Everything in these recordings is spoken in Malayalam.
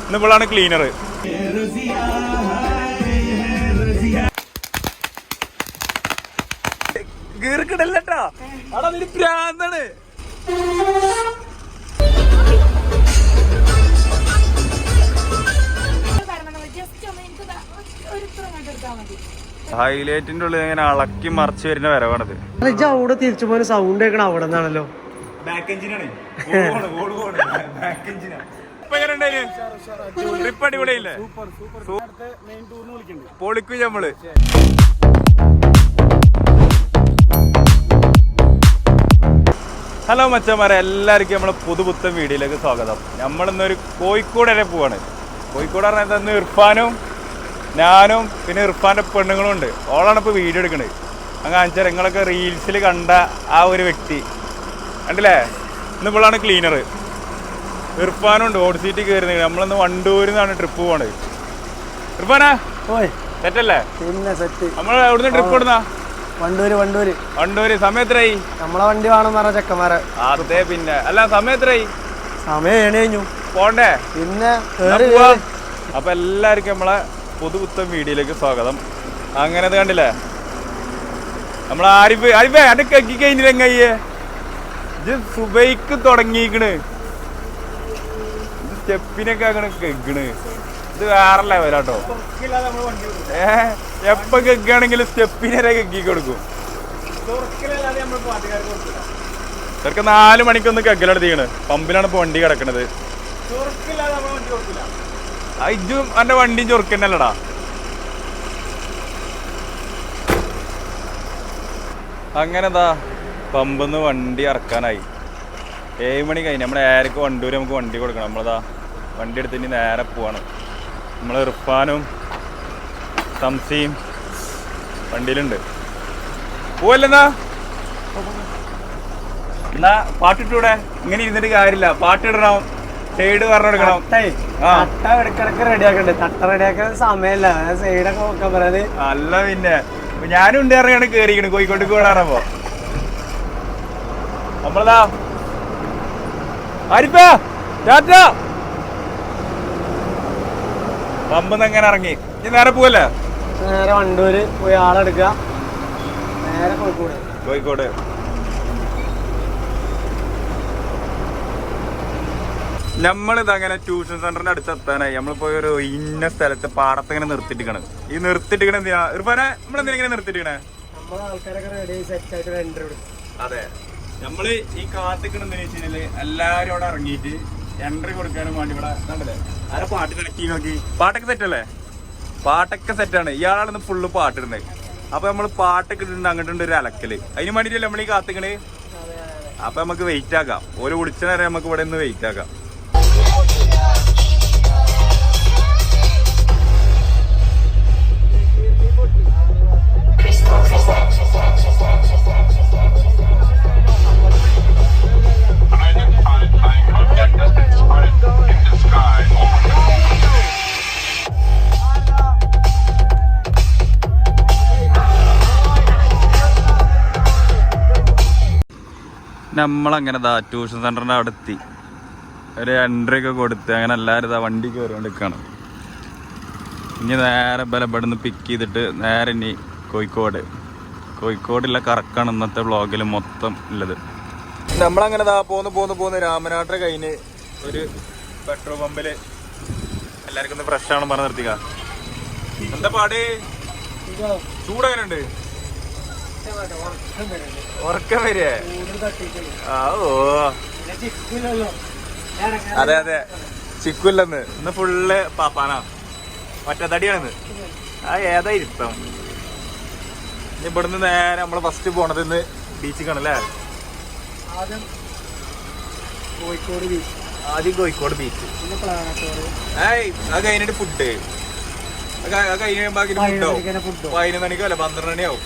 ഇന്നിപ്പോഴാണ് ക്ലീനർ. ഗീർക്കിടല്ലട്ടാ, അവിടെ അതിന് പ്രാന്താണ്. ഹൈലൈറ്റിന്റെ ഉള്ളിൽ ഇങ്ങനെ ഇളക്കി മറിച്ച് വരുന്ന വരവാണത്. അവിടെ തിരിച്ചു പോയ സൗണ്ട് കേൾക്കണം അവിടെ നിന്നാണല്ലോ. ട്രിപ്പ് അടിപൊളിയില്ലേ? പൊളിക്കും നമ്മള്. ഹലോ മച്ചന്മാരെ, എല്ലാവർക്കും നമ്മളെ പുതുപുത്തൻ വീഡിയോയിലേക്ക് സ്വാഗതം. നമ്മളിന്നൊരു കോഴിക്കോട് വരെ പോവാണ്. കോഴിക്കോട് പറഞ്ഞാൽ ഇന്ന് ഇർഫാനും ഞാനും പിന്നെ ഇർഫാൻ്റെ പെണ്ണുങ്ങളും ഉണ്ട്. ഓളാണ് ഇപ്പോൾ വീഡിയോ എടുക്കുന്നത്. അങ്ങ് കാണിച്ചാൽ നിങ്ങളൊക്കെ റീൽസിൽ കണ്ട ആ ഒരു വ്യക്തി കണ്ടില്ലേ? ഇന്നിപ്പോഴാണ് ക്ലീനർ. ഇർഫാനുണ്ട് ഓട് സീറ്റ് കയറുന്നത്. നമ്മളിന്ന് വണ്ടൂരിൽ നിന്നാണ് ട്രിപ്പ് പോകണത്. ഇർഫാനാ സെറ്റല്ലേ? പിന്നെ സെറ്റ്. നമ്മൾ എവിടുന്ന് ട്രിപ്പ് ഇടുന്ന? വണ്ടൂര്. സമയത്രായി? നമ്മളെ വണ്ടി വേണം പറഞ്ഞ ചെക്കന്മാരെ. അതെ. പിന്നെ അല്ല, സമയത്രായി? സമയം കഴിഞ്ഞു പോണ്ടേ? പിന്നെ അപ്പൊ എല്ലാവർക്കും നമ്മളെ പുതുപുത്തൻ വീഡിയോയിലേക്ക് സ്വാഗതം. അങ്ങനെ അത് കണ്ടില്ലേ, നമ്മളെ ആരിഫ് അത് കക്കി കഴിഞ്ഞില്ലങ്ങയ്യേ ഇത് സുബൈക്ക് തുടങ്ങിക്കണ്. ഇത് സ്റ്റെപ്പിനൊക്കെ അങ്ങനെ കെക്കണ്. ഇത് വേറെ ലെവലാട്ടോ. എപ്പം കെക്കുകയാണെങ്കിലും സ്റ്റെപ്പിനെ കെക്കി കൊടുക്കും. ഇവർക്ക് 4 മണിക്കൊന്ന് കെക്കലെടുത്തിക്കണ്. പമ്പിലാണ് ഇപ്പൊ വണ്ടി കിടക്കണത്. ഇജും എന്റെ വണ്ടിയും ചൊറുക്കന്നല്ലടാ. അങ്ങനെതാ പമ്പിന്ന് വണ്ടി ഇറക്കാനായി. 7 മണി കഴിഞ്ഞ് നമ്മൾ 7:00 വണ്ടൂര് നമുക്ക് വണ്ടി കൊടുക്കണം. നമ്മളതാ വണ്ടി എടുത്ത് ഇനി നേരെ പോവാണ്. നമ്മൾ ഇർഫാനും സംസിയും വണ്ടിയിലുണ്ട്. പോവല്ലെന്നാ എന്നാ പാട്ടിട്ടൂടെ? ഇങ്ങനെ ഇരുന്നിട്ട് കാര്യമില്ല, പാട്ടിടണം, സൈഡ് പറഞ്ഞെടുക്കണം. ഇടക്കിടക്ക് റെഡിയാക്കണ്ടേ? തട്ട റെഡിയാക്കാൻ സമയമല്ല, സൈഡൊക്കെ നോക്കാൻ പറയാത്. അല്ല പിന്നെ ഞാനും ഉണ്ട് ഇറങ്ങിയാണ് കേറിക്കണ് കോഴിക്കോട്ടേക്ക് വിടാറപ്പോ. നമ്മളതാ ആരിപ്പാ ടാറ്റാ പമ്പെന്ന് എങ്ങനെ ഇറങ്ങി. ഇനി നേരെ പോവല്ലേ? നേരെ വണ്ടൂര് പോയി ആളെടുക്കുക, നേരെ കോഴിക്കോട്. നമ്മളിതങ്ങനെ ട്യൂഷൻ സെന്ററിന്റെ അടുത്ത് എത്താനായി. നമ്മളിപ്പോ ഒരു ഇന്ന സ്ഥലത്ത് പാടത്ത് ഇങ്ങനെ നിർത്തിട്ടിക്കണ്. ഈ നിർത്തിട്ടിക്കണ എന്തിനാ ഇർഫാനെ? നമ്മളെന്തിനാ ഇങ്ങനെ നിർത്തിട്ടിക്കണേ? അതെ, നമ്മള് ഈ കാത്തിക്കണെന്ന് വെച്ചാല് എല്ലാരും അവിടെ ഇറങ്ങിയിട്ട് എൻട്രി കൊടുക്കാനും വേണ്ടി ഇവിടെ കണ്ടല്ലേ ആരെ പാട്ട് കണക്കി നോക്കി. പാട്ടൊക്കെ സെറ്റല്ലേ? പാട്ടൊക്കെ സെറ്റാണ്. ഇയാളാണ് ഫുള്ള് പാട്ടിടുന്നത്. അപ്പൊ നമ്മള് പാട്ടൊക്കെ ഇട്ടിട്ടുണ്ട്. അങ്ങോട്ടുണ്ട് ഒരു അലക്കല്. അതിന് വേണ്ടിട്ടല്ലേ നമ്മൾ ഈ കാത്തിക്കണേ. അപ്പൊ നമുക്ക് വെയിറ്റ് ആക്കാം. ഓരോ വിളിച്ച നേരം നമുക്ക് ഇവിടെ നിന്ന് വെയിറ്റ് ആക്കാം. നമ്മളങ്ങനെ ട്യൂഷൻ സെന്ററിന്റെ അവിടെ എത്തി. ഒരു എൻട്രി ഒക്കെ കൊടുത്ത് അങ്ങനെ എല്ലാവരും ഇതാ വണ്ടി കയറിക്കൊണ്ടിരിക്കുകയാണ്. ഇനി നേരെ ബലപ്പെടുന്ന് പിക്ക് ചെയ്തിട്ട് നേരെ ഇനി കോഴിക്കോടുള്ള കറക്കാണ് ഇന്നത്തെ വ്ളോഗിൽ മൊത്തം ഉള്ളത്. നമ്മളങ്ങനെ പോന്ന് രാമനാട്ടെ കഴിഞ്ഞ് ഒരു പെട്രോൾ പമ്പില് എല്ലാവർക്കും ഒന്ന് ഫ്രഷ് ആണെന്ന് പറഞ്ഞ് നിർത്തിക്ക. എന്താ പാട്? ചൂടെങ്ങനെയുണ്ട്? ഉറക്കം വരെ? അതെ ചിക്കുല്ലെന്ന്. ഇന്ന് ഫുള്ള് പാപ്പാനാ, ഒറ്റത്തടിയാണെന്ന്. ഏതാ ഇരുത്തം. ഇവിടുന്ന് നേരെ നമ്മള് ഫസ്റ്റ് പോണത് ഇന്ന് ബീച്ചിക്കാണല്ലേ? ആദ്യം കോഴിക്കോട് ബീച്ച്. അത് കഴിഞ്ഞിട്ട് ഫുഡ്. അത് കഴിഞ്ഞ് ബാക്കി ഫുഡോ 11 മണിക്കോ 12 മണിയാവും.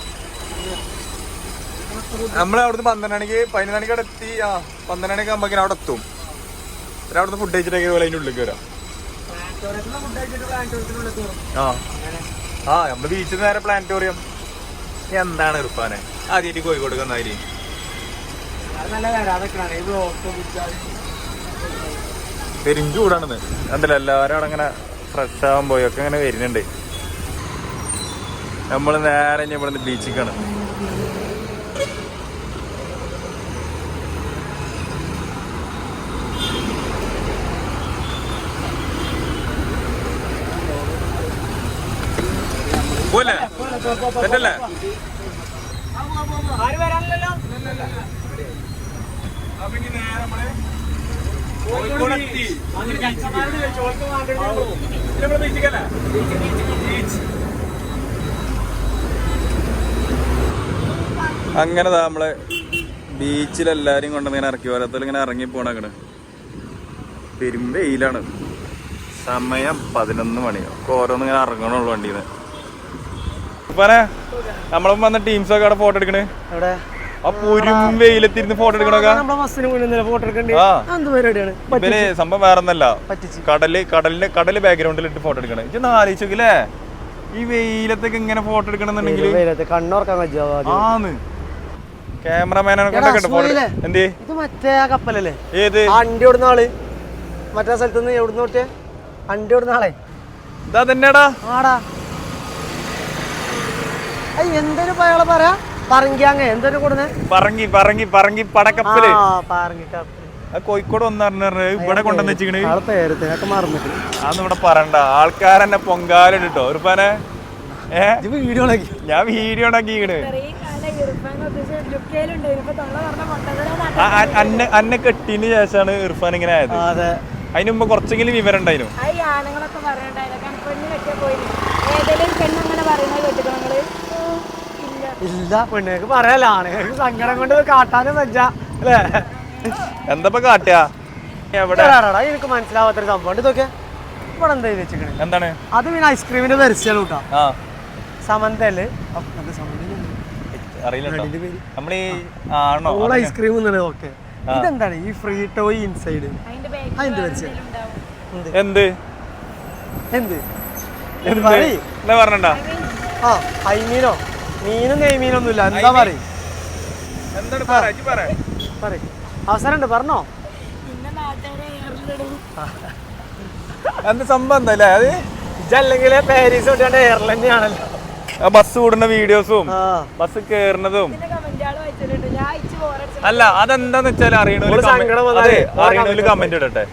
നമ്മളവിടുന്ന് 12 മണിക്ക് 11 മണിക്ക് അവിടെ എത്തി. 12 മണിക്ക് ആകുമ്പോഴേക്കും അവിടെ എത്തും. അവിടുന്ന് ഫുഡ് കഴിച്ചിട്ടൊക്കെ പോലെ അതിൻ്റെ ഉള്ളിൽ വരാം. നമ്മള് ബീച്ചിൽ നേരെ പ്ലാനറ്റോറിയം. എന്താണ് ഇർഫാനെ ആദ്യമായിട്ട് കോഴിക്കോട് വന്നായി? പെരും ചൂടാണെന്ന് കണ്ടില്ല. എല്ലാവരും അവിടെ അങ്ങനെ ഫ്രഷ് ആവാൻ പോയൊക്കെ അങ്ങനെ വരുന്നുണ്ട്. നമ്മൾ നേരെ ഇവിടുന്ന് ബീച്ചിക്കാണ്. പോലെ തെറ്റല്ലേ? അങ്ങനെ നമ്മള് ബീച്ചിലെല്ലാരും കൊണ്ടുവന്നിങ്ങനെ ഇറക്കി ഓരോരുത്തർ ഇങ്ങനെ ഇറങ്ങി പോണക്കണ്. പെരും വെയിലാണ്. സമയം 11 മണിയോ ഓരോന്നിങ്ങനെ ഇറങ്ങണുള്ളൂ വണ്ടിന്ന്. നമ്മളും വന്ന ടീംസൊക്കെ അവിടെ ഫോട്ടോ എടുക്കണേ. ആ പൊരും വെയിലെത്തിരുന്ന് ഫോട്ടോ എടുക്കണൊക്കെ ഇവര് സംഭവം വേറെ ഒന്നല്ല, കടല് ബാക്ക്ഗ്രൗണ്ടിൽ ഇട്ട് ഫോട്ടോ എടുക്കണേ. ഇതൊന്ന് ആലോചിച്ചോക്കില്ലേ, ഈ വെയിലത്തൊക്കെ ഇങ്ങനെ ഫോട്ടോ എടുക്കണമെന്നുണ്ടെങ്കിൽ ആന്ന് ക്യാമറമാനൊക്കെ ഫോട്ടോ. എന്തേ ഇത് മറ്റേ ആ കപ്പലല്ലേ? ഏത് അണ്ടി ഓടുന്ന ആള് മറ്റേ സ്ഥലത്തുനിന്ന് എവിടുന്ന് നോട്ടിയ അണ്ടി ഓടുന്ന ആളെ ഇതാ തന്നെടാ. ആടാ എന്തൊരു അയാളെ പറയാ പറങ്കിയാങ്ങ എന്തൊരു കൊടുന്നേ പറങ്ങി പടക്കപ്പല്. കോഴിക്കോട് വന്നറിഞ്ഞ ഇവിടെ കൊണ്ടുവന്ന് വെച്ചിക്കണ്. അതൊന്നും ഇവിടെ പറയണ്ട, ആൾക്കാരെന്നെ പൊങ്കാലിട്ടോ ഒരുപ്പാനെ. ഞാൻ വീഡിയോ ഉണ്ടാക്കിക്കണ്. അന്നെ കെട്ടിന് ശേഷമാണ് ഇർഫാൻ ഇങ്ങനെ ആയത്. അതിന് മുമ്പ് കുറച്ചെങ്കിലും വിവരം ഉണ്ടായിരുന്നു. ഇല്ല പെണ്ണുങ്ങൾക്ക് പറയാലോ, ആണുങ്ങൾക്ക് സങ്കടം കൊണ്ട് കാട്ടാനും വെച്ചാ അല്ലേ? എന്താ കാട്ടാ? എനിക്ക് മനസ്സിലാവാത്തൊരു സംഭവം ഇതൊക്കെ ഇവിടെ എന്താ വെച്ചിക്കണേ? എന്താണ് അത്? പിന്നെ ഐസ്ക്രീമിന്റെ പരസ്യം കൂട്ടാ. സമന്തല് ഐസ്ക്രീം ഓക്കെ. ഇതെന്താണ് ഈ ഫ്രീ ടോയ് ഇൻസൈഡ്? അതിന്റെ പരസ്യം എന്ത് എന്ത് പറഞ്ഞ? ആ അയ്മീനോ മീനും നെയ്മീനൊന്നുമില്ല. എന്താ പറയും? അവസരമുണ്ട് പറഞ്ഞോ. എന്ത് സംഭവം എന്തല്ലേ അത്? ഇതല്ലെങ്കിൽ പാരീസ് തൊട്ട് എയർലൈൻ തന്നെയാണല്ലോ. ബസ് കൂടുന്ന വീഡിയോസും ബസ് കേറുന്നതും അല്ല. അതെന്താന്ന് വെച്ചാൽ അറിയണോല് കമന്റ് ഇടട്ടെ.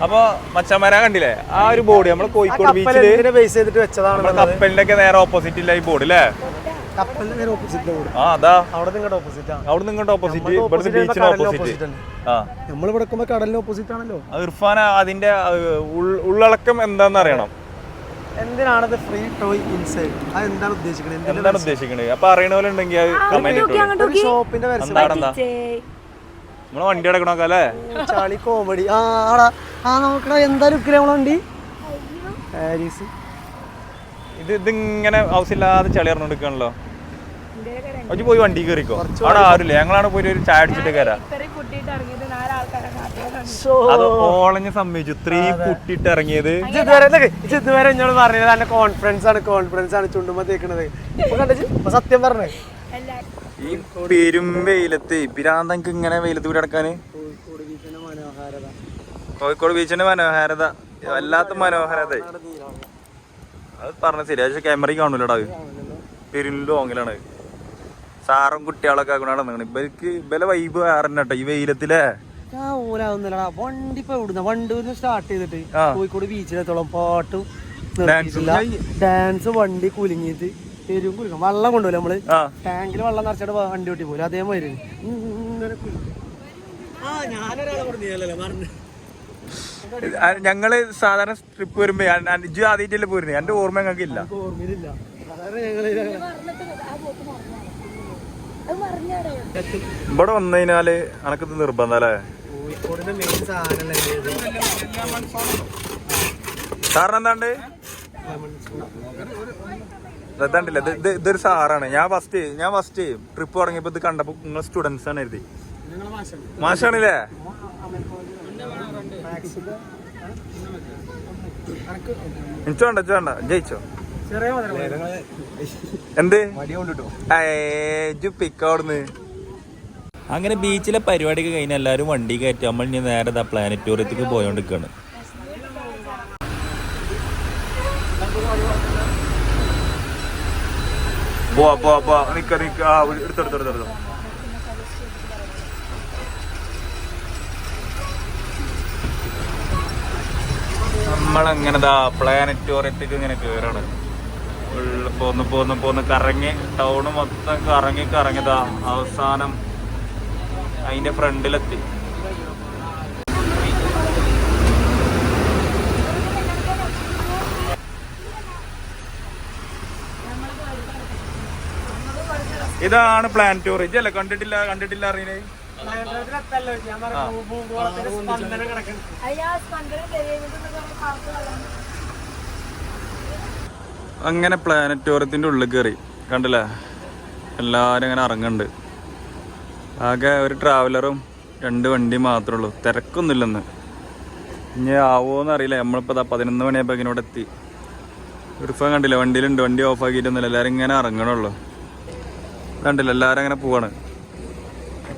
അപ്പൊ മച്ചന്മാരാ കണ്ടില്ലേ ആ ഒരു ബോർഡ്? നമ്മള് കോഴിക്കോട് ബീച്ചില് ബേസ് ചെയ്തിട്ട് വെച്ചതാണ്. കപ്പലിന്റെ ഒക്കെ നേരെ ഓപ്പോസിറ്റ് ഇല്ല ഈ ബോർഡ് അല്ലേ? ഇർഫാൻ അതിന്റെ ഉള്ളടക്കം എന്താന്ന് അറിയണം. എന്തിനാണ് ഫ്രീ ടോയ് ഇൻസൈഡ്? എന്താണ് ഉദ്ദേശിക്കുന്നത്? അപ്പൊ അറിയണ പോലെ ഉണ്ടെങ്കിൽ ഷോപ്പിന്റെ നമ്മള് വണ്ടി അടക്കണോക്കെ അല്ലേ? ചളി കോമഡി. ആടാ നോക്കണ എന്താ ലുക്കിലെ നമ്മളെ വണ്ടി പാരീസ്. ഇതിങ്ങനെ ആവശ്യമില്ലാതെ ചളി ഇറങ്ങിക്കാണല്ലോ. അത് പോയി വണ്ടി കയറിക്കോ. അവിടെ ആരുമില്ല. ഞങ്ങളാണ് പോയി ഒരു ചായ അടിച്ചിട്ട് കയറാം. അത് ഓളഞ്ഞ സമ്മതിച്ചു. ഇത്രയും കുട്ടിട്ട് ഇറങ്ങിയത് ഇതുവരെ എന്നോട് പറഞ്ഞത് എന്റെ കോൺഫിഡൻസ് ആണ് ചുണ്ടുമ്പോ തേക്കണത്. സത്യം പറഞ്ഞേ ഈ പെരും വെയിലത്ത് പിരാന്തക്ക് ഇങ്ങനെ വെയിലത്ത് കൂടി നടക്കാന്. കോഴിക്കോട് ബീച്ചിന്റെ മനോഹാരത വല്ലാത്ത മനോഹാരത. അത് പറഞ്ഞ ശരിയാ. പക്ഷെ ക്യാമറയിൽ കാണൂലടാ. അത് പെരും ലോങ്ങിലാണ്. സാറും കുട്ടികളൊക്കെ നടന്നു. ഇവർക്ക് ഇവലെ വൈബ് വേറെ കേട്ടോ ഈ വെയിലത്തിലെ. വണ്ടി ഇപ്പൊ എവിടുന്ന വണ്ടൂരിന്ന് സ്റ്റാർട്ട് ചെയ്തിട്ട് കോഴിക്കോട് ബീച്ചിലെത്തോളം പാട്ടും ഡാൻസ് വണ്ടി കുലുങ്ങിയിട്ട് പെരും കുലുക്കാം. വെള്ളം കൊണ്ടുപോലും നമ്മള് ടാങ്കിൽ വെള്ളം നിറച്ചിട്ട് വണ്ടി ഓട്ടി പോലും അതേമാതിരി. ഞങ്ങള് സാധാരണ ട്രിപ്പ് വരുമ്പോ അഞ്ചു ആദ്യമായിട്ടല്ലേ പോരുന്നത്. എന്റെ ഓർമ്മ ഞങ്ങൾക്ക് ഇല്ല. ഓർമ്മയില്ല. ഇവിടെ വന്നു കഴിഞ്ഞാല് അനക്കത് നിർബന്ധം അല്ലേ? സാറിന് എന്താണ്ട് ഇതാണ്ടില്ല. ഇതൊരു സാറാണ്. ഞാൻ ഫസ്റ്റ് ട്രിപ്പ് തുടങ്ങിയപ്പോ ഇത് കണ്ടപ്പോ നിങ്ങൾ സ്റ്റുഡൻസ് ആണ് എഴുതി. മാഷാണല്ലേ? എനിക്ക് വേണ്ട ജയിച്ചോ? എന്ത് പിക്കവിടുന്ന് അങ്ങനെ ബീച്ചിലെ പരിപാടിയൊക്കെ കഴിഞ്ഞ് എല്ലാവരും വണ്ടി കയറ്റി നമ്മൾ ഇനി നേരെ പ്ലാനറ്റോറിയത്തേക്ക് പോയോണ്ടിരിക്കുകയാണ്. നമ്മളെങ്ങനെ പ്ലാനറ്റോറിയത്തേക്ക് ഇങ്ങനെ കയറാണ്. പോന്ന് കറങ്ങി ടൗണ് മൊത്തം കറങ്ങിതാ അവസാനം അതിന്റെ ഫ്രണ്ടിലെത്തി. ഇതാണ് പ്ലാനറ്റോറിയം. ഇതല്ലേ കണ്ടിട്ടില്ല അറിയണേ. അങ്ങനെ പ്ലാനറ്റോറിയത്തിന്റെ ഉള്ളിൽ കയറി കണ്ടില്ലേ, എല്ലാരും ഇങ്ങനെ ഇറങ്ങുന്നുണ്ട്. ആകെ ഒരു ട്രാവലറും 2 വണ്ടിയും മാത്രമേ ഉള്ളൂ. തിരക്കൊന്നുമില്ലെന്ന്. ഇനി ആവോന്ന് അറിയില്ല. നമ്മളിപ്പോ 11 മണിയായപ്പോ ഇവിടെ എത്തി. ഇർഫാൻ കണ്ടില്ല, വണ്ടിയിലുണ്ട്. വണ്ടി ഓഫ് ആക്കിയിട്ടൊന്നുമില്ല. എല്ലാരും ഇങ്ങനെ ഇറങ്ങണുള്ളൂ. കണ്ടില്ല, എല്ലാരും അങ്ങനെ പോവാണ്.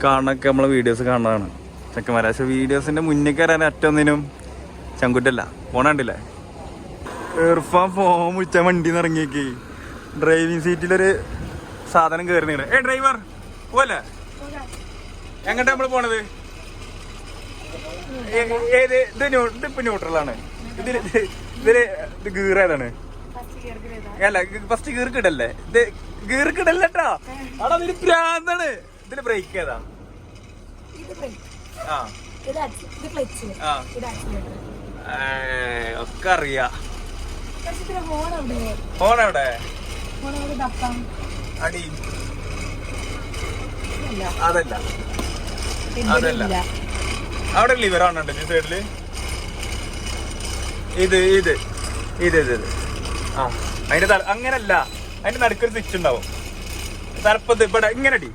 കാണണൊക്കെ നമ്മളെ വീഡിയോസ് കാണുന്നതാണ് ചെക്കന്മാരെ. പക്ഷെ വീഡിയോസിന്റെ മുന്നിൽ കയറാൻ ഒറ്റൊന്നിനും ചങ്കുറ്റല്ല. പോണണ്ടില്ലേ, ഇർഫാൻ ഫോം വിളിച്ച വണ്ടിന്ന് ഇറങ്ങിയേക്ക് ഡ്രൈവിംഗ് സീറ്റിലൊരു സാധനം കയറുന്നേ. ഡ്രൈവർ പോവല്ലേ, എങ്ങോട്ടാ നമ്മള് പോണത്? ഇതിപ്പോ ന്യൂട്രലാണ്. ഇത് ഗീർ ഏതാണ്? അല്ല, ഫസ്റ്റ് ഗീർ കിടല്ലേ? ഇത് ഗീർ കിടല്ലേട്ടാ. അവിടെ അതിന് പ്രാന്താണ്. ഇതിന് ബ്രേക്ക് ഏതാ? ഒക്കെ അറിയാ. ഫോൺ എവിടെ? അടി അതല്ല അവിടെ ലിവർ ആണുണ്ട് ഈ സൈഡില്. ഇത് ആ അതിന്റെ അങ്ങനല്ല, അതിന്റെ നടുക്കൊരു സ്വിച്ച് ഉണ്ടാവും. തലപ്പത്ത് ഇവിടെ ഇങ്ങനടി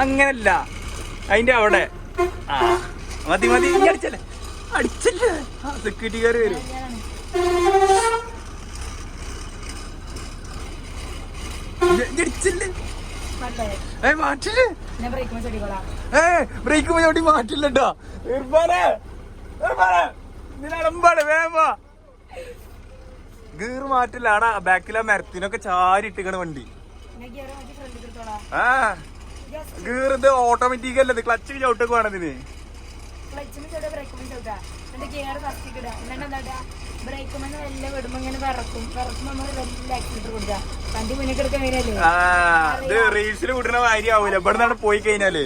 അങ്ങനല്ല, അതിന്റെ അവിടെ. ആ മതി അടിച്ചല്ലേ സെക്യൂരിറ്റിക്കാര് വരും. ബ്രേക്ക് പോയി മാറ്റില്ലട്ടോ. ഗീർ മാറ്റില്ല. ആടാ ബാക്കിലെ മരത്തിനൊക്കെ ചാരിട്ടിക്കണ വണ്ടി. ആ ഗീർ ഇത് ഓട്ടോമാറ്റിക് അല്ലത്, ക്ലച്ച് ചവിട്ടൊക്കെ വേണം ഇതിന്. ഇത് റീൽസിൽ കൂട്ടുന്ന കാര്യം ആവൂല. ഇവിടെ നിന്നാണ് പോയി കഴിഞ്ഞാല്.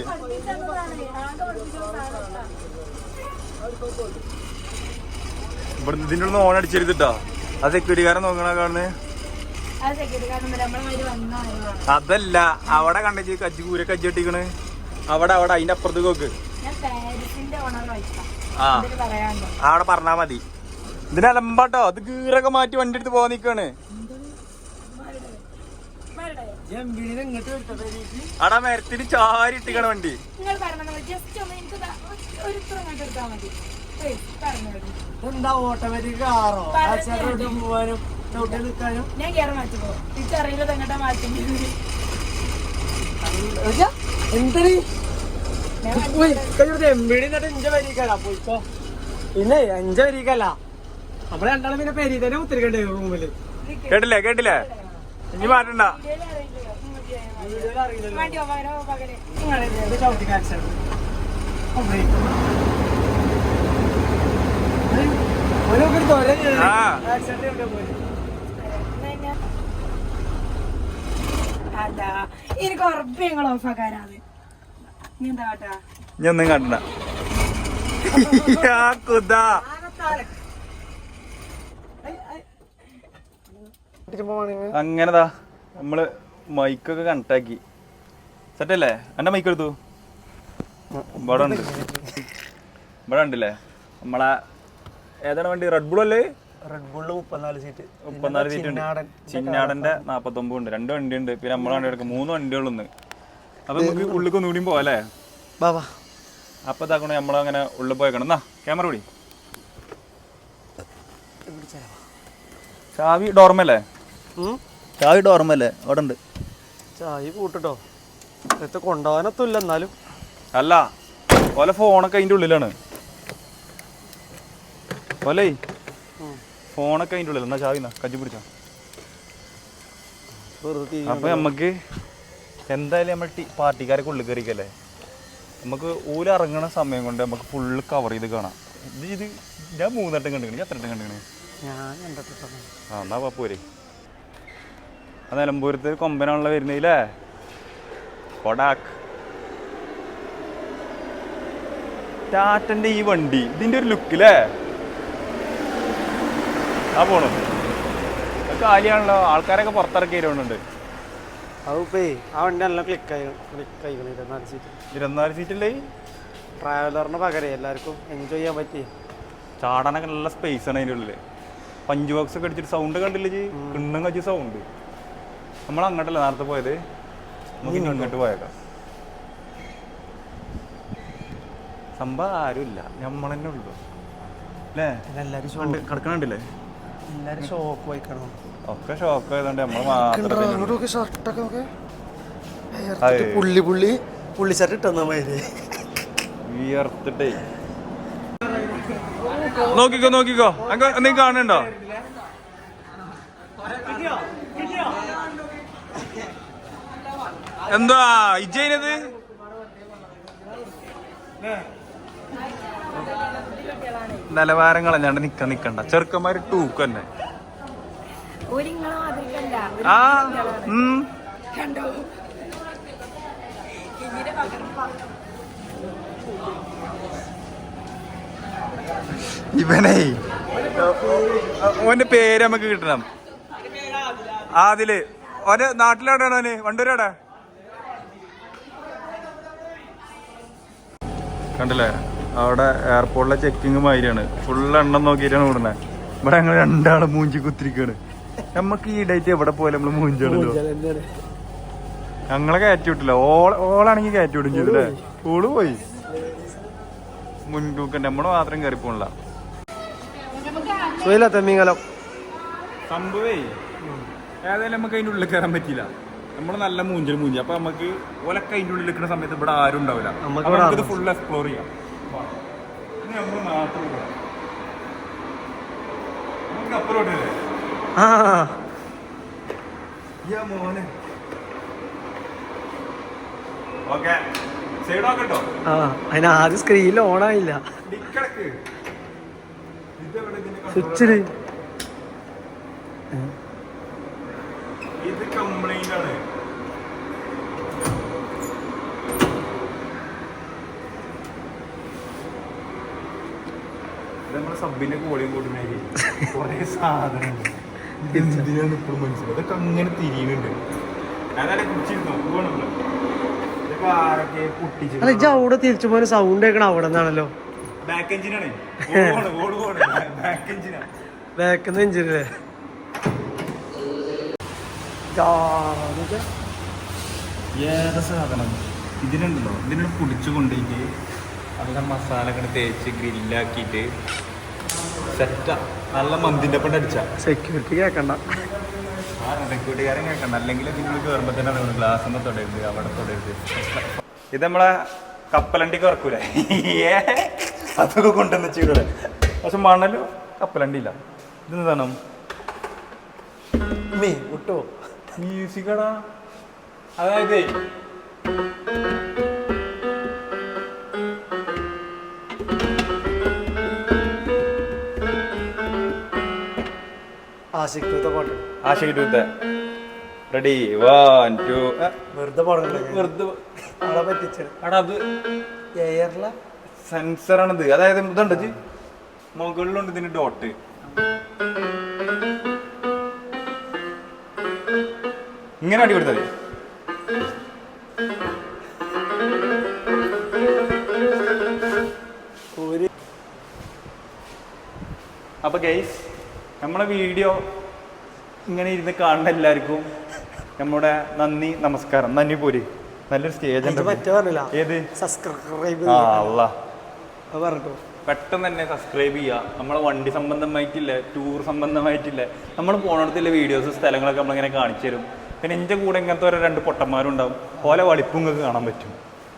ഇവിടെ ഇതിൻ്റെ ഉള്ളിൽ ഓൺ അടിച്ചെടുത്തിട്ടാ. ആ സെക്യൂരിറ്റിക്കാരൻ നോക്കണ കാണുന്നേ. അതല്ല, അവിടെ കണ്ടു കജ്ജി കജ്ജട്ടിക്കണ്. അവിടെ അതിന്റെ അപ്പുറത്ത് നോക്ക്. ആ അവിടെ പറഞ്ഞാ മതി. ഇതിന് അലമ്പാട്ടോ. ഇത് ഗീറൊക്കെ മാറ്റി വണ്ടി എടുത്ത് പോവാൻ നിക്കാണ്. അവിടെ മരത്തിന് ചാരി ഇട്ടിക്കണ വണ്ടി. എന്താ ഓട്ടോമാറ്റിക് കാറോ? പോവാനും ഞാൻ കേറാൻ മാറ്റുമ്പോ തിരിച്ചറിയില്ല തെങ്ങട്ടാ മാറ്റും. പിന്നെ 5 വരിക്കല്ല, നമ്മളെ രണ്ടാളും പിന്നെ പെരി തന്നെ ഉത്തരിക്കണ്ടേ റൂമില്. കേട്ടില്ലേ ഇനി മാറ്റണ്ട. എനിക്ക് ഉറപ്പ് ഞങ്ങൾ ഓഫാക്കാനാണ്. നീ എന്താ കാട്ടാ? ഞാൻ ഒന്നും കണ്ട. അങ്ങനെതാ നമ്മള് മൈക്കൊക്കെ കണക്റ്റാക്കി സെറ്റല്ലേ. എന്റെ മൈക്ക് എടുത്തു. ഇവിടെ ഉണ്ടല്ലേ നമ്മളെ ഏതാണ് വണ്ടി? റെഡ് ബുൾ അല്ലേ? റെഡ് ബുള്ള് 34 സീറ്റ് ഉണ്ട്. ചിന്നാടന്റെ 49 ഉണ്ട്. 2 വണ്ടി ഉണ്ട്. പിന്നെ നമ്മളെ വണ്ടി എടുക്കും 3 വണ്ടികളൊന്ന്. അപ്പൊ നമുക്ക് ഉള്ളിലേക്ക് ഒന്നുകൂടി പോവാല്ലേ? ബാബാ അപ്പൊ ഇതാക്കണ നമ്മളങ്ങനെ ഉള്ളിൽ പോയേക്കണം. എന്നാ ക്യാമറ കൂടി. ചാവി ഡോർമല്ലേ? അവിടെ ഉണ്ട്. ചാവി കൂട്ടോ. നേരത്തെ കൊണ്ടുപോകാനൊത്തുമില്ല എന്നാലും. അല്ല ഓലെ ഫോണൊക്കെ അതിൻ്റെ ഉള്ളിലാണ്. ഓലേ ഫോണൊക്കെ അതിൻ്റെ ഉള്ളിൽ. എന്നാ ചാവിന്നാ കജ്ജി പിടിച്ചോ. അപ്പൊ നമ്മക്ക് എന്തായാലും നമ്മൾ പാർട്ടിക്കാരൊക്കെ ഉള്ളിൽ കയറിക്കല്ലേ, നമുക്ക് ഊല ഇറങ്ങണ സമയം കൊണ്ട് നമുക്ക് ഫുള്ള് കവർ ചെയ്ത് കാണാം. ഇത് ഞാൻ 3 വട്ടം കണ്ടിക്കണേ. എത്ര വട്ടം കണ്ടിക്കണേ? ആ എന്നാ പോരെ. ആ നിലമ്പൂരത്ത് കൊമ്പനാണല്ലോ വരുന്നില്ലേ, കൊടാക്ക്. ടാറ്റൻ്റെ ഈ വണ്ടി ഇതിൻ്റെ ഒരു ലുക്കില്ലേ ആ പോണു. കാലിയാണല്ലോ, ആൾക്കാരൊക്കെ പുറത്തിറക്കി വരുന്നുണ്ട്. അതിപ്പേ ആ വണ്ടി നല്ല ക്ലിക്കായി 24 സീറ്റല്ലേ? ട്രാവലറിന് പകരം എല്ലാവർക്കും എൻജോയ് ചെയ്യാൻ പറ്റി. ചാടാനൊക്കെ നല്ല സ്പേസ് ആണ് അതിൻ്റെ ഉള്ളിൽ. പഞ്ച് ബോക്സ് ഒക്കെ അടിച്ചിട്ട് സൗണ്ട് കണ്ടില്ലേ ജി? കിണ്ണം കച്ചി സൗണ്ട്. നമ്മൾ അങ്ങോട്ടല്ലേ നേരത്തെ പോയത്, നമുക്ക് ഇനി ഇങ്ങോട്ട് പോയേക്കാം. സംഭവം ആരുമില്ല, നമ്മൾ തന്നെ ഉള്ളു അല്ലേ? എല്ലാവരും കിടക്കണുണ്ടല്ലേ? എല്ലാവരും ഷോക്ക് പോയിക്കണം. ഒക്കെ ഷോക്ക് ആയതുകൊണ്ട് നമ്മൾ മാത്രം ഷർട്ടൊക്കെ പുള്ളി ഷർട്ട് ഇട്ടെന്നാ മതി. വിയർത്തിട്ടേ. നോക്കിക്കോ നീ കാണുന്നുണ്ടോ? എന്താ ഇജയിനത്? നിലവാരങ്ങൾ അല്ലാണ്ട് നിക്കണ്ട. ചെറുക്കന്മാര് ടൂക്ക് തന്നെ. ആ ഇവനെ ഓന്റെ പേര് നമുക്ക് കിട്ടണം. അതില് ഓന്റെ നാട്ടിലെവിടെയാണ് ഓന്? വണ്ടൂരെവിടെ? കണ്ടില്ലേ അവിടെ എയർപോർട്ടിലെ ചെക്കിങ് മാതിരിയാണ്. ഫുൾ എണ്ണം നോക്കിയിട്ടാണ് വിടുന്നത്. ഇവിടെ ഞങ്ങൾ 2 ആള് മൂഞ്ചി കുത്തിരിക്കാണ്. നമ്മക്ക് ഈ ഡേറ്റ് എവിടെ പോലെ നമ്മള് മൂഞ്ചാണല്ലോ. ഞങ്ങളെ കയറ്റി വിട്ടില്ല. ഓളാണെങ്കിൽ കയറ്റി വിടും ചെയ്തില്ലേ? ഓള് പോയി മുൻതൂക്കണ്ട. നമ്മള് മാത്രം കയറി പോണില്ല. സംഭവേ ഏതായാലും നമുക്ക് അതിൻ്റെ ഉള്ളിൽ കയറാൻ പറ്റിയില്ല. നമ്മള് നല്ല മൂഞ്ചി. അപ്പൊ നമുക്ക് ഓലൊക്കെ അതിൻ്റെ ഉള്ളിൽ നിൽക്കുന്ന സമയത്ത് ഇവിടെ ആരും ഉണ്ടാവില്ല. നമുക്കിത് ഫുൾ എക്സ്പ്ലോർ ചെയ്യാം. നമ്മള് മാത്രം നമുക്ക് അപ്പുറോട്ടല്ലേ മോനെ. ഓക്കെ സൈഡ് നോക്കട്ടോ. അതിന് ആദ്യം സ്ക്രീനിൽ ഓണായില്ല. സ്വിച്ചില് ഇത് കംപ്ലൈന്റ് ആണ്. നമ്മുടെ സബിന്റെ കോളിയും കൂട്ടുന്നതിൽ കുറെ സാധനം എന്തിനാണ് ഇപ്പോഴും മനസ്സിലായി. അതൊക്കെ അങ്ങനെ തിരിയുന്നുണ്ട്. ഞാനതെ കുടിച്ചിരുന്നു. ഇതൊക്കെ ആരൊക്കെ പൊട്ടിച്ചു. അല്ല ഇജ്ജ് അവിടെ തിരിച്ചു പോയ സൗണ്ട് കേൾക്കണം അവിടെ നിന്നാണല്ലോ. ബാക്ക് എഞ്ചിനാണ്. ബാക്ക് എഞ്ചിനാണ്. ബാക്കിന്ന് എഞ്ചിനല്ലേ? ഏതാ സാധനം ഇതിനുണ്ടല്ലോ. ഇതിനോട് പൊടിച്ചു കൊണ്ടുപോയിട്ട് നല്ല മസാല ഒക്കെ തേച്ച് ഗ്രില്ലാക്കിയിട്ട് സെറ്റാ. നല്ല മന്തിൻ്റെ ഒപ്പം അടിച്ച സെക്യൂരിറ്റി കേൾക്കണ്ട. സെക്യൂരിറ്റിക്കാരൻ കേൾക്കണ്ട. അല്ലെങ്കിൽ നിങ്ങൾ കയറുമ്പോൾ തന്നെ ഗ്ലാസ്സൊന്നും തൊടരുത്, അവിടെ തൊടരുത്. ഇത് നമ്മളെ കപ്പലണ്ടിക്ക് ഇറക്കൂലേ? അതൊക്കെ കൊണ്ടുവന്ന് ചെയ്യൂടെ. പക്ഷെ മണല് കപ്പലണ്ടിയില്ല. ഇതെന്താണ് വിട്ടോ മ്യൂസിക്കടാ. അതായത് ആഷിഖ് റെഡി 1 2 വെറുതെ അത് സെൻസറാണിത്. അതായത് ഇതുണ്ട് മുകളിലുണ്ട് ഇതിന് ഡോട്ട്. ഇങ്ങനെ അടി കൊടുത്താൽ അപ്പൊ ഗൈസ് നമ്മളെ വീഡിയോ ഇങ്ങനെ ഇരുന്ന് കാണുന്ന എല്ലാവർക്കും നമ്മുടെ നന്ദി നമസ്കാരം. നന്ദി പോരി. നല്ലൊരു സ്റ്റേജ് ഉണ്ട്. ഏത് പെട്ടെന്ന് തന്നെ സബ്സ്ക്രൈബ് ചെയ്യുക. നമ്മളെ വണ്ടി സംബന്ധമായിട്ടില്ല, ടൂർ സംബന്ധമായിട്ടില്ല, നമ്മൾ പോണടത്തുള്ള വീഡിയോസ് സ്ഥലങ്ങളൊക്കെ നമ്മളിങ്ങനെ കാണിച്ചു തരും. പിന്നെ എൻ്റെ കൂടെ ഇങ്ങനത്തെ ഒരു 2 പൊട്ടന്മാരും ഉണ്ടാവും. ഓലെ വളിപ്പും നിങ്ങൾക്ക് കാണാൻ പറ്റും.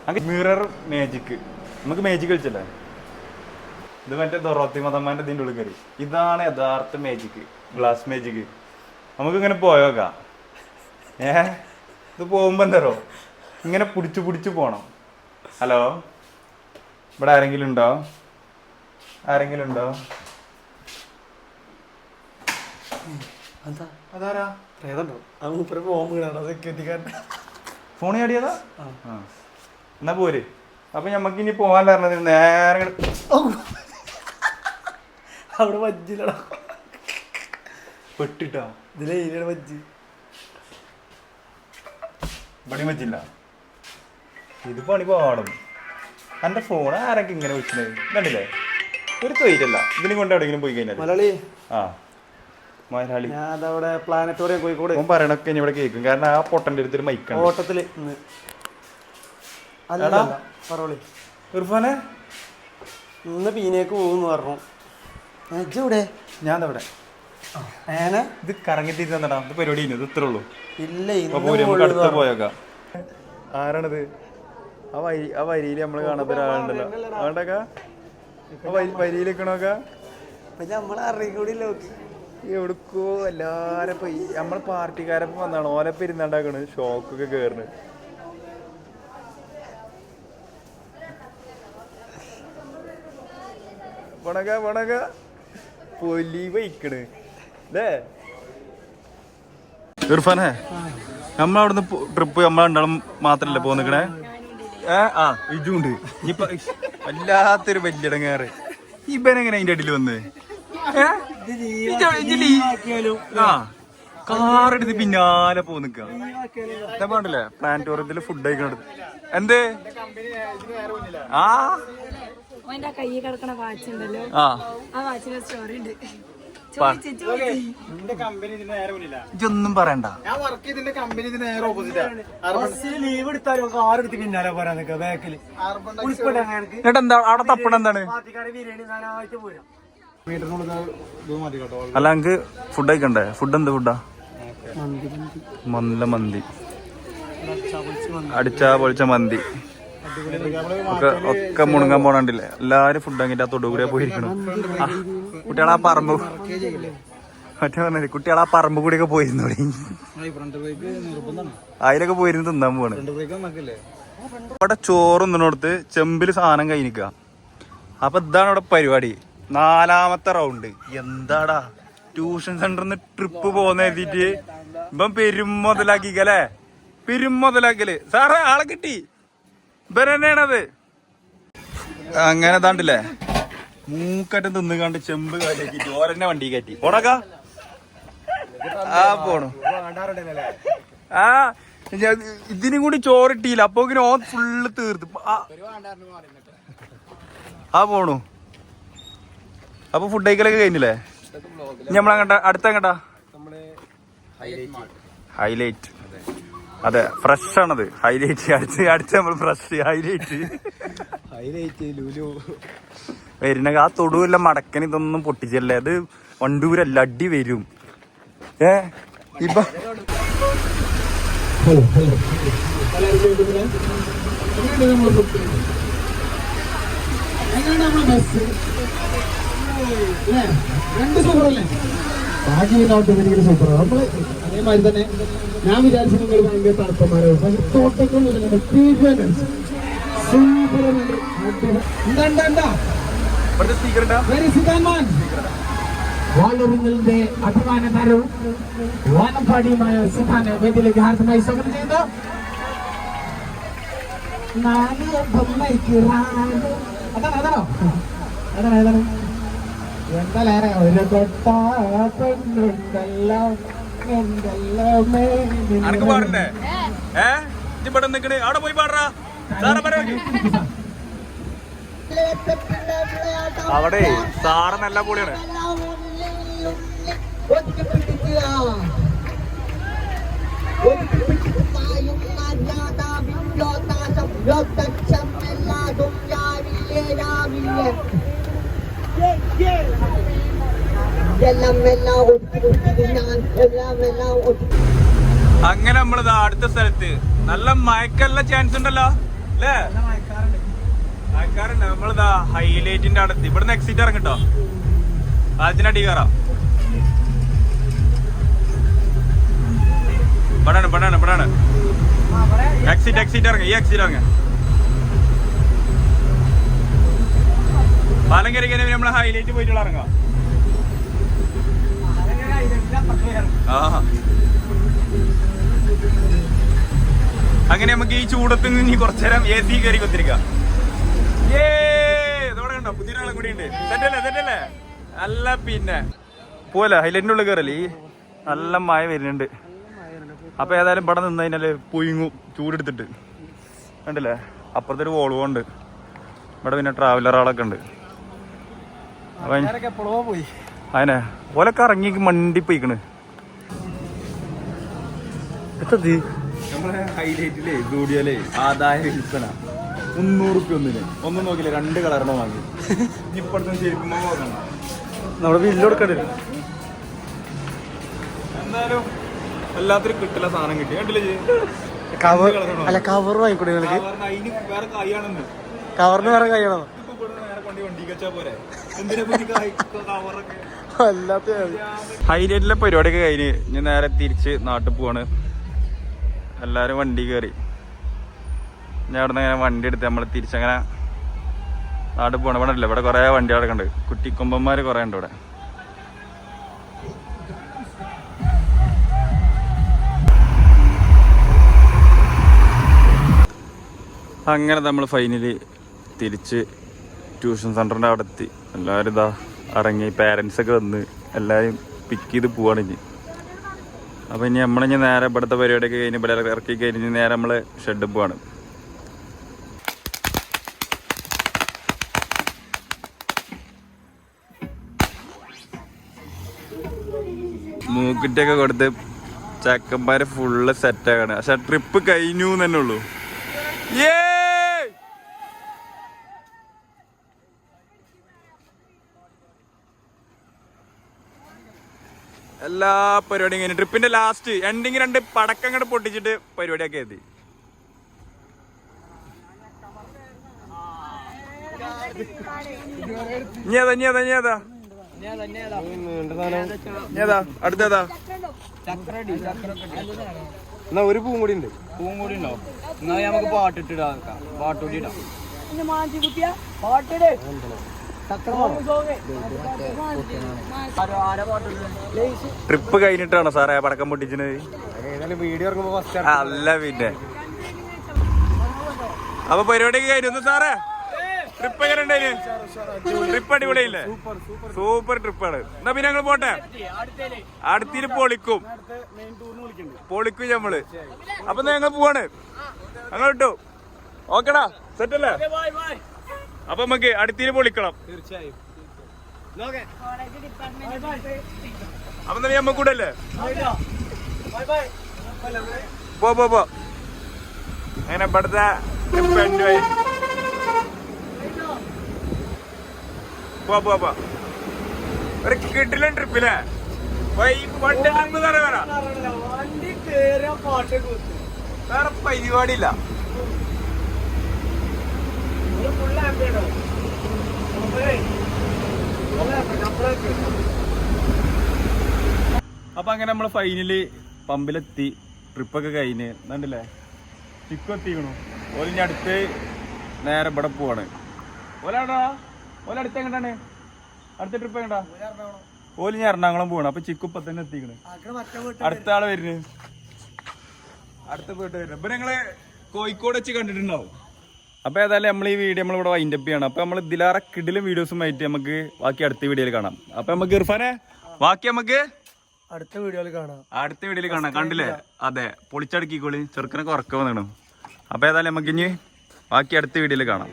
അങ്ങനെ മിറർ മാജിക്, നമുക്ക് മാജിക് കളിച്ചല്ലേ, ഇത് മറ്റേ ദൊറോത്തി മതന്മാരുടെ ഇതിൻ്റെ ഉള്ളിൽ കയറി. ഇതാണ് യഥാർത്ഥ മാജിക്, ഗ്ലാസ് മാജിക്. നമുക്കിങ്ങനെ പോയോക്കാം. ഇത് പോകുമ്പോൾ എന്തോ ഇങ്ങനെ പിടിച്ചു പോകണം. ഹലോ, ഇവിടെ ആരെങ്കിലും ഉണ്ടോ? അതാരാ? ഫോൺ ചാടിയതാ? എന്നാ പോര്. അപ്പൊ ഞമ്മക്ക് ഇനി പോകാൻ പറഞ്ഞത് നേരെ അവിടെ വജ്ജില്ലടാ, പെട്ടിട്ടാ. ഇതിലെ വജ്ജി ഇവിടെ പറ്റില്ല. ഇത് പണി പാടും. എൻ്റെ ഫോൺ ആരൊക്കെ ഇങ്ങനെ വെക്കുന്നത് കണ്ടില്ലേ? ഒരു തൊയിലല്ല. ഇതിനും കൊണ്ട് എവിടെയെങ്കിലും പോയി കഴിഞ്ഞാൽ മലയാളി. മലയാളി ഞാനവിടെ പ്ലാനറ്റോറിയം കോഴിക്കോട്. ഓൻ പറയണൊക്കെ ഇനി ഇവിടെ കേൾക്കും. കാരണം ആ പൊട്ടൻ്റെ അടുത്തൊരു മൈക്കാണ്. ഓട്ടത്തില് ഇർഫാനെ ഇന്ന് പീനേക്ക് പോകുന്നു പറഞ്ഞു. ഇവിടെ ഞാൻ അവിടെ ഇത് കറങ്ങി തിരിഞ്ഞാ ഇത് പരിപാടി ഇത് ഇത്രേ ഉള്ളൂ. ഇല്ല, നമുക്ക് അടുത്ത് പോയേക്കാം. ആരാണിത്? ആ വരിയിൽ നമ്മൾ കാണാത്ത ഒരാളുണ്ടല്ലോ. അതുകൊണ്ടൊക്കെ വരിയിൽ നിൽക്കണോക്കെ എവിടക്കോ എല്ലാരും പോയി. നമ്മൾ പാർട്ടിക്കാരപ്പം വന്നാണ്. ഓലപ്പം ഇരുന്നുണ്ടാക്കണ് ഷോക്കൊക്കെ കേറണ്. വണക പൊലി വയ്ക്കണ് അല്ലേ ഇർഫാനെ? നമ്മളവിടുന്ന് ട്രിപ്പ് നമ്മളണ്ടാളും മാത്രല്ലേ പോ നിക്കണേ? ഇജുണ്ട്. ഇനിയിപ്പൊ വല്ലാത്തൊരു വലിയടങ്ങാറ്. ഇവനെങ്ങനെ അതിന്റെ അടിയിൽ വന്ന് കാറെടുത്ത് പിന്നാലെ പോ നിക്ക. പാടില്ലേ പ്ലാനറ്റോറിയത്തില് ഫുഡ് കഴിക്കണത് എന്ത്? കയ്യിൽ കിടക്കണ വാച്ച് ഉണ്ടല്ലോ, ആ വാച്ചിന്റെ സ്റ്റോറി ഉണ്ട്. ഇതൊന്നും പറയണ്ട. ലീവ് എടുത്താലും കാറെടുത്ത് പിന്നാലെ പോരാ നിക്ക ബാക്കില്. എന്താ അവിടെ തപ്പണ എന്താണ്? അല്ല എനിക്ക് ഫുഡ് കഴിക്കണ്ടേ? ഫുഡ് എന്ത് ഫുഡാ? നല്ല മന്തി, അടിച്ചാ പൊളിച്ച മന്തി ഒക്കെ മുണങ്ങാൻ പോണണ്ടില്ലേ? എല്ലാരും ഫുഡ് വാങ്ങിട്ട് ആ തൊടുകൂടെ പോയിരിക്കണം. കുട്ടികളാ പറമ്പ് മറ്റേ പറഞ്ഞ കുട്ടികളാ പറമ്പ് കൂടിയൊക്കെ പോയിരുന്നു. അതിലൊക്കെ പോയിരുന്നു തിന്നാൻ പോവാണ്. അവിടെ ചോറൊന്നിനോടത്ത് ചെമ്പില് സാധനം കഴിഞ്ഞിക്ക. അപ്പൊ ഇതാണ് ഇവിടെ പരിപാടി. 4ാമത്തെ റൗണ്ട്. എന്താടാ ട്യൂഷൻ സെന്ററിന്ന് ട്രിപ്പ് പോകുന്ന എഴുതിട്ട് ഇപ്പം പെരുമുതലാക്കിക്കല്ലേ? പെരുമുതലാക്കല്. സാറേ ആളെ കിട്ടി. ഇവരെന്നെയാണത്. അങ്ങനെ താണ്ടില്ലേ മൂക്കറ്റം തിന്നു കണ്ട് ചെമ്പ് കാറ്റാക്കി ഓരെന്നെ വണ്ടി കയറ്റി ഓടക്ക. പോണു. ഇതിനും കൂടി ചോറിട്ടില്ല. അപ്പൊ ഇങ്ങനെ ഓൻ ഫുള്ള് തീർത്ത് പോണു. അപ്പൊ ഫുഡ് കഴിക്കലൊക്കെ കഴിഞ്ഞില്ലേ? നമ്മളങ്ങട്ടാ അടുത്തങ്ങട്ടാ ഹൈലൈറ്റ്. അതെ, ഫ്രഷ് ആണത്. ഹൈലൈറ്റ് അടിച്ച് നമ്മൾ ഫ്രഷ് ഹൈലൈറ്റ് വരുന്ന ആ തൊടുവല്ല മടക്കൻ. ഇതൊന്നും പൊട്ടിച്ചല്ലേ, അത് വണ്ടൂരല്ല, അടി വരും. ഇപ്പൊ ഭയങ്കര സൂപ്പർ. നമ്മള് അതേമാതിരി തന്നെ ഞാൻ വിചാരിച്ചു നിങ്ങൾ ഭയങ്കര തണുപ്പന്മാരാണ്. പക്ഷെ തോട്ടൊക്കെ വാളൂരിങ്ങളുടെ അഭിമാന താരവും വാനമ്പാടിയുമായ സുഖാനെ വേദിയിലേക്ക് ഹാർദമായി സ്വാഗതം ചെയ്യുന്നു. അതാണോ എന്തായാലും ഒരു തൊട്ട പെണ്ണുണ്ടല്ലോ അവിടെ പോയി പാടാ. അവിടെ സാറ് നല്ല പൊളിയാണ്. എല്ലാം ഒട്ടിട്ട് ഞാൻ എല്ലാം അങ്ങനെ നമ്മളിതാ അടുത്ത സ്ഥലത്ത് നല്ല മയക്കല്ല ചാൻസ് ഉണ്ടല്ലോ അല്ലേ? മയക്കാറുണ്ട്. നമ്മളിതാ ഹൈലൈറ്റിന്റെ അടുത്ത് ഇവിടുന്ന് എക്സിറ്റ് ഇറങ്ങിട്ടോ, പാലത്തിനടി കയറാം. ഇവിടാണ് എക്സിറ്റ് ഇറങ്ങി. ഈ എക്സിറ്റ് ഇറങ്ങ പാലം കയറി കഴിഞ്ഞാൽ നമ്മള് ഹൈലൈറ്റ് പോയിട്ടുള്ള ഇറങ്ങാം. അങ്ങനെ നമുക്ക് ഈ ചൂടത്ത് നിന്ന് കുറച്ചു നേരം AC കയറി കൊത്തിരിക്കാം. ഇതോടെ കണ്ടോ പുതിയൊരാളെ കൂടി ഉണ്ട്. സെറ്റല്ലേ അല്ല പിന്നെ പോലെ ഹൈലൈറ്റിന്റെ ഉള്ളിൽ കയറല്ലേ. ഈ നല്ല മഴ വരുന്നുണ്ട്. അപ്പൊ ഏതായാലും ഇവിടെ നിന്ന് കഴിഞ്ഞാല് പുയിങ്ങും ചൂടെടുത്തിട്ട് കണ്ടില്ലേ. അപ്പുറത്തൊരു വോൾവോ ഉണ്ട്. ഇവിടെ പിന്നെ ട്രാവലറുകളൊക്കെ ഉണ്ട്. അപ്പൊ അതിനെ ഓലൊക്കെ ഇറങ്ങി മണ്ടി പോയിക്കണ്. നമ്മളെ ഹൈലൈറ്റിലേ സ്റ്റുഡിയോയിലേ ആദായ വിൽപ്പന 300 റുപ്യ ഒന്നും നോക്കില്ല, 2 കളറിനെ വാങ്ങി. ഇപ്പോഴത്തെ ശരിക്കും നമ്മുടെ ബില്ല് കൊടുക്കണ്ടേ. എന്തായാലും എല്ലാത്തിനും കിട്ടില്ല സാധനം കിട്ടി. കണ്ടില്ലേ കവർ അല്ല കവർ വാങ്ങിക്കൂടെ നിങ്ങൾക്ക്? അതിന് വേറെ കായാണെന്ന്. കവറിന് വേറെ കൈയാണോ? ഹൈലൈറ്റിലെ പരിപാടിയൊക്കെ കഴിഞ്ഞ് ഇനി നേരെ തിരിച്ച് നാട്ടിൽ പോവാണ്. എല്ലാരും വണ്ടി കയറി. ഞാൻ അവിടെ നിന്ന് ഇങ്ങനെ വണ്ടി എടുത്ത് നമ്മൾ തിരിച്ചങ്ങനെ നാട്ടിൽ പോകണം. ഇവിടെ ഇല്ല, ഇവിടെ കുറെ വണ്ടികളൊക്കെ ഉണ്ട്. കുട്ടിക്കൊമ്പന്മാര് കുറെ ഉണ്ട് ഇവിടെ. അങ്ങനെ നമ്മൾ ഫൈനലി തിരിച്ച് ട്യൂഷൻ സെന്ററിൻ്റെ അവിടെ എത്തി. എല്ലാവരും ഇതാ ഇറങ്ങി, പേരൻസൊക്കെ വന്ന് എല്ലാവരും പിക്ക് ചെയ്ത് പോവാണ് ഇനി. അപ്പോൾ ഇനി നമ്മളിനി നേരെ ഇവിടുത്തെ പരിപാടിയൊക്കെ കഴിഞ്ഞ് ഇവിടെ ഇറക്കി കഴിഞ്ഞ് നേരെ നമ്മൾ ഷെഡിൽ പോവാണ്. മൂക്കിറ്റൊക്കെ കൊടുത്ത് ചക്കന്മാര് ഫുള്ള് സെറ്റാക്കാണ്. പക്ഷെ ട്രിപ്പ് കഴിഞ്ഞു തന്നെ ഉള്ളൂ. എല്ലാ പരിപാടിയും കഴിഞ്ഞു. ട്രിപ്പിന്റെ ലാസ്റ്റ് എൻഡിങ് 2 പടക്കം അങ്ങോട്ട് പൊട്ടിച്ചിട്ട് പരിപാടിയൊക്കെ എത്തി. അടുത്തേതാ? എന്നാ ഒരു പൂവും കൂടി ഉണ്ട്. ഉണ്ടോ? എന്നാ നമുക്ക് പാട്ടിട്ടിടാം. പാട്ടുകൂടി ഇടാം. ട്രിപ്പ് കഴിഞ്ഞിട്ടാണോ സാറേ പടക്കം പൊട്ടിച്ചത്? വീഡിയോ ഇറങ്ങുമ്പോ അല്ല പിന്നെ. അപ്പൊ പരിപാടിയൊക്കെ കഴിഞ്ഞു സാറേ. ട്രിപ്പ് എങ്ങനെ ഉണ്ടായിന്? ട്രിപ്പ് അടിപൊളിയില്ലേ? സൂപ്പർ ട്രിപ്പാണ്. എന്നാ പിന്നെ ഞങ്ങൾ പോട്ടെ. അടുത്തിൽ പൊളിക്കും ഞമ്മള്. അപ്പൊ ഞങ്ങൾ പോവാണ്. ഞങ്ങൾ ഇട്ടു. ഓക്കെടാ, സെറ്റല്ലേ? അപ്പൊ നമുക്ക് അടുത്തിൽ പൊളിക്കണം തീർച്ചയായും. അപ്പൊ തന്നെ നമ്മ കൂടെ അല്ലേ? പോ അങ്ങനെ ഇവിടുത്തെ ട്രിപ്പ് എൻജോയ്. പോ ഒരു കിട്ടില്ല ട്രിപ്പില്ലേ? ട്രിപ്പ് വേറെ പരിപാടിയില്ല. അപ്പൊ അങ്ങനെ നമ്മള് ഫൈനലി പമ്പിലെത്തി. ട്രിപ്പൊക്കെ കഴിഞ്ഞ് കണ്ടില്ലേ, ചിക്കു എത്തിക്കണു. ഓലിന്റെ അടുത്ത് നേരെ ഇവിടെ പോവാണ്. ഓലടുത്ത് എങ്ങോട്ടാണ്? അടുത്ത ട്രിപ്പ് എങ്ങോട്ടാ? ഓലിഞ്ഞ എറണാകുളം പോവാണ്. അപ്പൊ ചിക്കു ഇപ്പൊ തന്നെ എത്തിക്കണ്. അടുത്ത ആള് വരുന്നു. അടുത്ത പോയിട്ട് വരുന്നു. ഇപ്പൊ ഞങ്ങള് കോഴിക്കോട് വെച്ച് കണ്ടിട്ടുണ്ടാവും. അപ്പൊ ഏതായാലും നമ്മൾ ഈ വീഡിയോ നമ്മളിവിടെ വൈൻഡപ്പ് ചെയ്യണം. അപ്പൊ നമ്മൾ ഇതിലേറെ കിടിലും വീഡിയോസുമായിട്ട് നമുക്ക് ബാക്കി അടുത്ത വീഡിയോയിൽ കാണാം. അപ്പൊ നമുക്ക് ഇർഫാനെ ബാക്കി നമുക്ക് അടുത്ത വീഡിയോയിൽ കാണാം. കണ്ടില്ലേ? അതെ, പൊളിച്ചടുക്കിക്കോളി. ചെറുക്കനൊക്കെ ഉറക്കം വന്നിടും. അപ്പൊ ഏതായാലും നമുക്ക് ഇനി ബാക്കി അടുത്ത വീഡിയോയിൽ കാണാം.